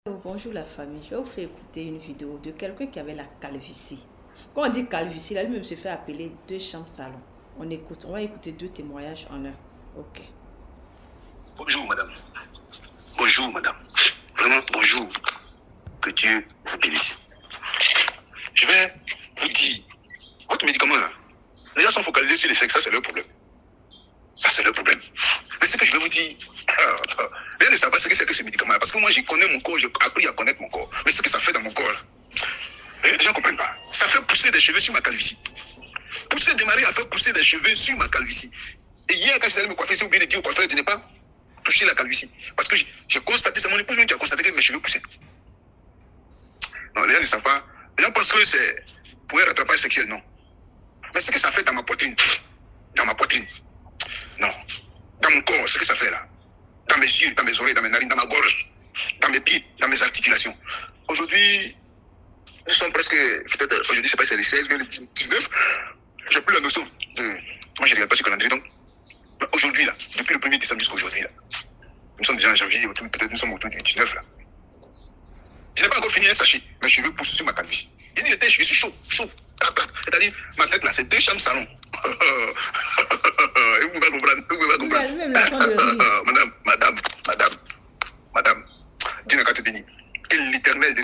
Bonjour la famille, je vais vous faire écouter une vidéo de quelqu'un qui avait la calvitie. Quand on dit calvitie, là lui-même se fait appeler deux chambres salon. On écoute, on va écouter deux témoignages en un. Ok. Bonjour madame. Bonjour madame. Vraiment bonjour. Que Dieu vous bénisse. Je vais vous dire, votre médicament là, les gens sont focalisés sur les sexes, ça c'est leur problème. Ça c'est leur problème. Mais ce que je vais vous dire, rien ne savent pas ce que c'est que ce médicament là. Parce que moi je connais mon corps, j'ai appris à connaître mon corps. Mais ce que ça fait dans mon corps là, les gens ne comprennent pas. Ça fait pousser des cheveux sur ma calvitie. Pousser des maris a fait pousser des cheveux sur ma calvitie. Et hier quand je suis allé me coiffer, j'ai oublié de dire au coiffeur, je n'ai pas touché la calvitie. Parce que j'ai constaté, c'est mon épouse même qui a constaté que mes cheveux poussaient. Non, les gens ne savent pas. Les gens pensent que c'est pour un rattrapage sexuel, non. Mais ce que ça fait dans ma poitrine, non. Dans mon corps, ce que ça fait là, dans mes yeux, dans mes oreilles, dans mes narines, dans ma gorge, dans mes pieds, dans mes articulations. Aujourd'hui, nous sommes presque, peut-être, aujourd'hui, c'est pas c'est le 16, mais le 19, j'ai plus la notion de... Moi, je ne regarde pas ce calendrier, donc, aujourd'hui, là, depuis le 1er décembre jusqu'à aujourd'hui, là, nous sommes déjà en janvier, peut-être nous sommes autour du 19, là. Je n'ai pas encore fini un sachet, mes cheveux poussent sur ma calvitie. Il dit, je suis chaud. C'est-à-dire, ma tête là, c'est deux chambres salon. Et vous pouvez comprendre. Madame, Dieu n'a qu'à te bénir. Que l'éternel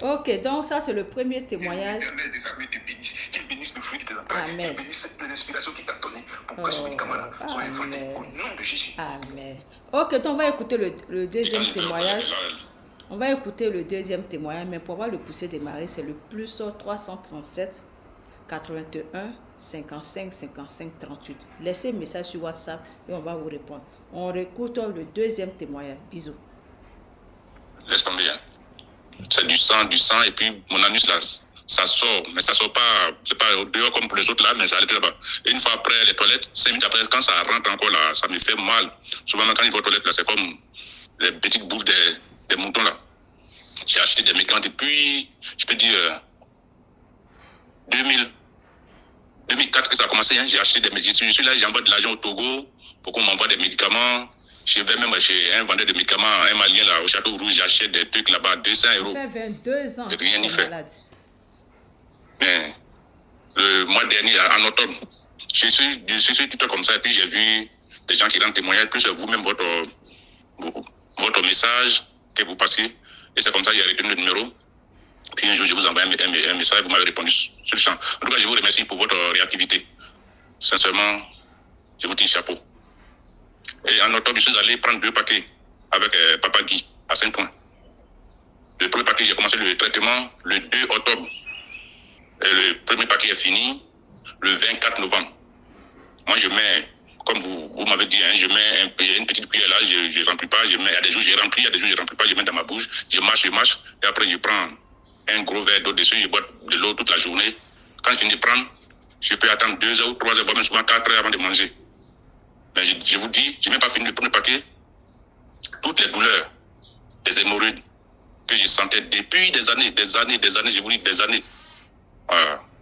Ok, donc ça c'est le premier témoignage. L'éternel des armées te bénisse. Qu'il bénisse le fruit de tes entrailles. Qu'il bénisse l'inspiration qu'il t'a donnée pour que ce médicament-là soit inventé au nom de Jésus. Amen. Ok, donc on va écouter le deuxième témoignage. On va écouter le deuxième témoignage, mais pour avoir le poussé des maris, c'est le plus 337 81 55 55 38. Laissez un message sur WhatsApp et on va vous répondre. On écoute le deuxième témoignage. Bisous. Laisse tomber. Hein. C'est du sang, et puis mon anus là, ça sort, mais ça sort pas, c'est pas dehors comme pour les autres là, mais ça allait là-bas. Et une fois après les toilettes, 5 minutes après, quand ça rentre encore là, ça me fait mal. Souvent quand il va aux toilettes là, c'est comme les petites boules des moutons là. J'ai acheté des médicaments depuis, je peux dire, 2004 que ça a commencé. Hein. J'ai acheté des médicaments. Je suis là, j'envoie de l'argent au Togo pour qu'on m'envoie des médicaments. Je vais même chez un vendeur de médicaments, un Malien là, au Château Rouge, j'achète des trucs là-bas, 200 €. Ça fait 22 ans. Et rien n'y fait. Mais le mois dernier, en octobre, je suis sur TikTok comme ça, et puis j'ai vu des gens qui rendent témoignage, plus vous-même votre message que vous passez. Et c'est comme ça que j'ai retenu le numéro. Puis un jour, je vous envoie un message, vous m'avez répondu sur le champ. En tout cas, je vous remercie pour votre réactivité. Sincèrement, je vous tire chapeau. Et en octobre, je suis allé prendre 2 paquets avec Papa Guy à Saint-Ouen. Le premier paquet, j'ai commencé le traitement le 2 octobre. Et le premier paquet est fini le 24 novembre. Moi, je mets, comme vous m'avez dit, hein, je mets une petite cuillère là, je ne remplis pas. Il y a des jours, j'ai rempli, il y a des jours, je ne remplis pas. Je mets dans ma bouche, je marche. Et après, je prends un gros verre d'eau dessus, je bois de l'eau toute la journée. Quand je finis de prendre, je peux attendre 2 heures ou 3 heures, voire même souvent 4 heures avant de manger. Mais je vous dis, je n'ai même pas fini le premier paquet. Toutes les douleurs, les hémorroïdes que je sentais depuis des années, je vous dis des années.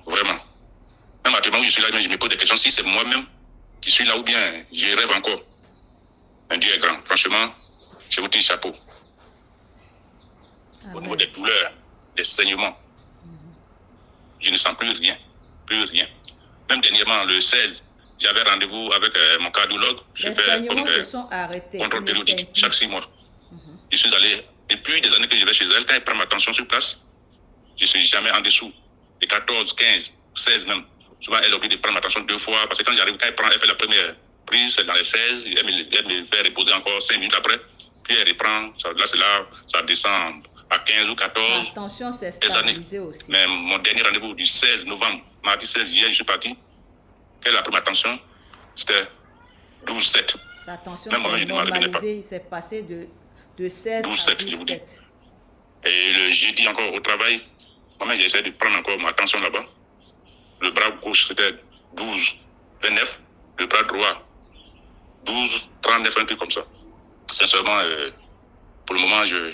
Vraiment. Même actuellement où je suis là, je me pose des questions si c'est moi-même qui suis là ou bien je rêve encore. Mais Dieu est grand. Franchement, je vous tire chapeau. Amen. Au niveau des douleurs, des saignements, je ne sens plus rien. Même dernièrement, le 16, j'avais rendez-vous avec mon cardiologue. Je fais contrôle périodique chaque 6 mois. Je suis allé, depuis des années que je vais chez elle, quand elle prend ma tension sur place, je ne suis jamais en dessous de 14, 15, 16 même. Souvent, elle oblige de prendre ma tension 2 fois, parce que quand j'arrive, quand elle fait la première prise, c'est dans les 16, elle me fait reposer encore 5 minutes après, puis elle reprend, ça descend à 15 ou 14. La tension s'est stabilisée aussi. Mais mon dernier rendez-vous du 16 novembre, mardi 16, hier, je suis parti. Elle a pris ma tension, c'était 12,7. La tension s'est normalisée, c'est passé de 16 12, à 17. Je vous dis. Et le jeudi encore au travail, moi-même j'ai essayé de prendre encore ma tension là-bas. Le bras gauche c'était 12,29. Le bras droit 12,39, un truc comme ça. Sincèrement, pour le moment, je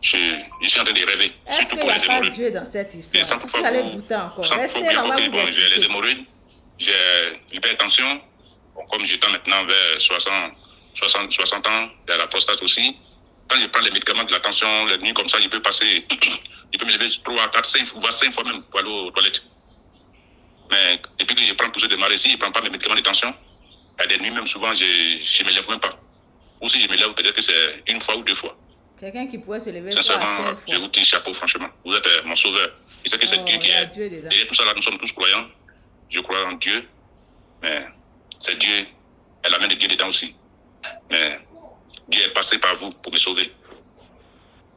suis en train de rêver. Surtout pour les hémorroïdes. Dieu dans cette histoire. Sans toutefois j'ai les hémorroïdes, j'ai l'hypertension. Bon, comme j'étends maintenant vers 60 ans, j'ai la prostate aussi. quand je prends les médicaments de la tension, les nuits comme ça, je peux me lever 3, 4, 5, voire 5 fois même pour aller aux toilettes. Mais depuis que je prends poussée de marée, si je ne prends pas mes médicaments de tension, il y a des nuits même souvent, je ne me lève même pas. Ou si je me lève, peut-être que c'est 1 fois ou 2 fois. Quelqu'un qui pourrait se lever C'est seulement, je vous tire chapeau, franchement. Vous êtes mon sauveur. Je sais que c'est Dieu qui est. Et tout ça là, nous sommes tous croyants. Je crois en Dieu. Mais c'est Dieu. Elle a la main de Dieu dedans aussi. Mais Dieu est passé par vous pour me sauver.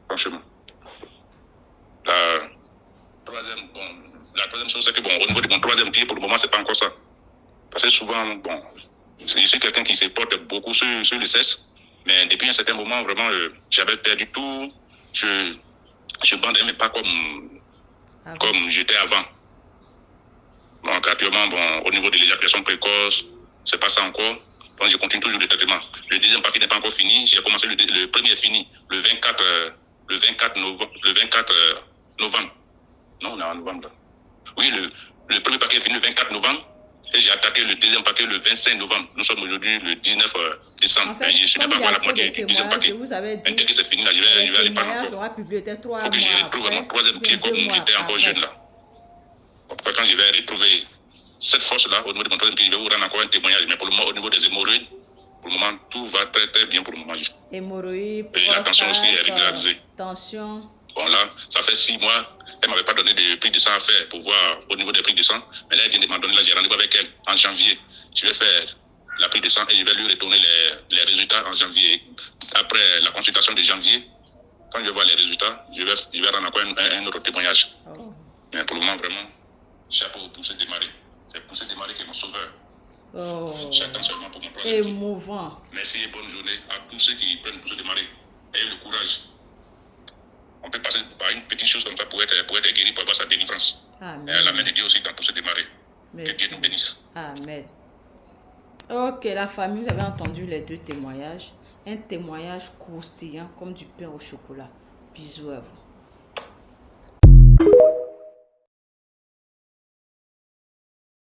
Franchement. La troisième chose, c'est que au niveau de mon troisième tir, pour le moment, c'est pas encore ça. Parce que souvent, je suis quelqu'un qui se porte beaucoup sur le sexe. Mais depuis un certain moment, vraiment, j'avais perdu tout. Je bandais, mais pas comme j'étais avant. Donc, actuellement, au niveau de l'éjaculation précoce, c'est pas ça encore. Donc, je continue toujours le traitement. Le deuxième paquet n'est pas encore fini. J'ai commencé le premier est fini le 24 novembre. Non, on est en novembre là. Oui, le premier paquet est fini le 24 novembre. Et j'ai attaqué le deuxième paquet le 25 novembre. Nous sommes aujourd'hui le 19 décembre. En fait, je suis même pas à la moitié du deuxième paquet. vous avez dit, dès que c'est fini, là, je vais aller par encore. Sera publié 3 Il faut que je retrouve mon troisième pied comme j'étais encore jeune là. Après, quand je vais retrouver cette force-là, au niveau de mon troisième pied, je vais vous rendre encore un témoignage. Mais pour le moment, au niveau des hémorroïdes, pour le moment, tout va très très bien pour le moment. Hémorroïdes, et la tension aussi est régularisée. Tension. Bon là, ça fait 6 mois, elle ne m'avait pas donné de prix de sang à faire pour voir au niveau des prix de sang. Mais là, elle vient de m'en donner, là, j'ai rendez-vous avec elle en janvier. Je vais faire la prise de sang et je vais lui retourner les résultats en janvier. Après la consultation de janvier, quand je vais voir les résultats, je vais rendre encore un autre témoignage. Oh. Mais pour le moment, vraiment, chapeau Poussé des marées. C'est Poussé des marées qui est mon sauveur. Oh. J'attends seulement pour mon troisième pied. Émouvant. Merci et bonne journée à tous ceux qui prennent Poussé des marées. Ayez le courage. On peut passer par une petite chose comme ça pour être guéri, pour avoir sa délivrance. Amen. Et la main de Dieu aussi dans Poussé des marées. Que Dieu nous bénisse. Amen. Ok, la famille, vous avez entendu les 2 témoignages. Un témoignage croustillant comme du pain au chocolat. Bisous à vous.